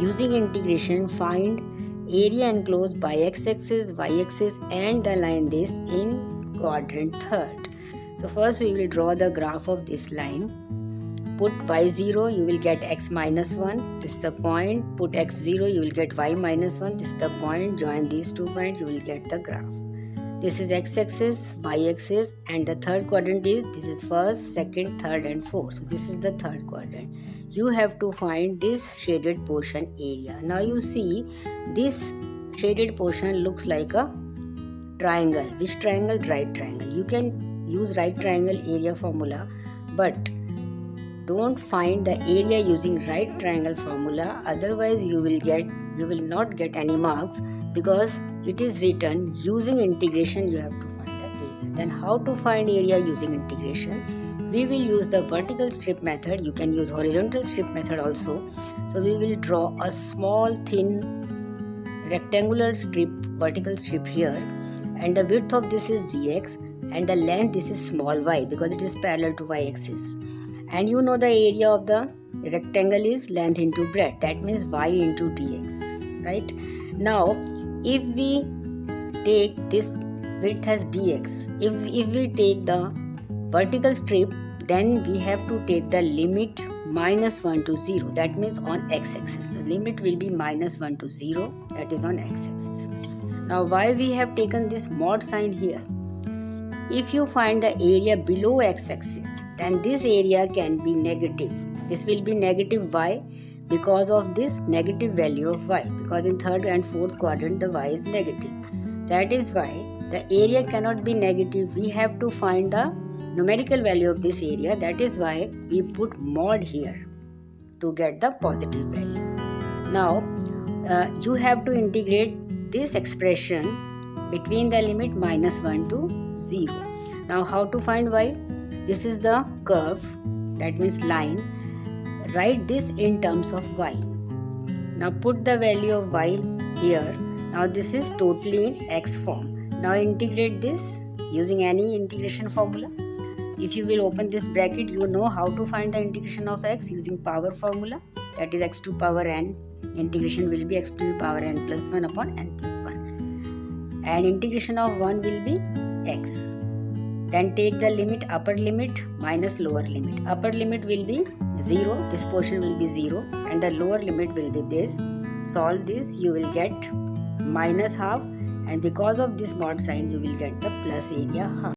Using integration, find area enclosed by x-axis, y-axis and the line this in quadrant third. So first we will draw the graph of this line. Put y0, you will get x minus 1, this is the point. Put x0, you will get y minus 1, this is the point. Join these 2 points, you will get the graph. This is x-axis, y-axis and the third quadrant is, this is first, second, third and fourth. So this is the third quadrant. You have to find this shaded portion area. Now you see this shaded portion looks like a triangle. Which triangle? Right triangle. You can use right triangle area formula, but don't find the area using right triangle formula, otherwise you will not get any marks, because it is written using integration you have to find the area. Then how to find area using integration? We will use the vertical strip method. You can use horizontal strip method also. So we will draw a small thin rectangular strip, vertical strip here, and the width of this is dx and the length this is small y because it is parallel to y-axis. And you know the area of the rectangle is length into breadth, that means y into dx, right? Now if we take this width as dx, if we take the vertical strip, then we have to take the limit -1 to 0, that means on x-axis. The limit will be -1 to 0, that is on x-axis. Now why we have taken this mod sign here? If you find the area below x-axis, then this area can be negative. This will be negative y because of this negative value of y, because in third and fourth quadrant the y is negative. That is why the area cannot be negative. We have to find the numerical value of this area. That is why we put mod here to get the positive value. Now you have to integrate this expression between the limit -1 to 0. Now how to find y? This is the curve, that means line. Write this in terms of y. Now put the value of y here. Now this is totally in x form. Now integrate this using any integration formula. If you will open this bracket, you know how to find the integration of x using power formula, that is x to power n. Integration will be x to the power n plus 1 upon n plus 1. And integration of 1 will be x. Then take the limit, upper limit minus lower limit. Upper limit will be 0, this portion will be 0, and the lower limit will be this. Solve this, you will get -½ and because of this mod sign you will get the plus area half.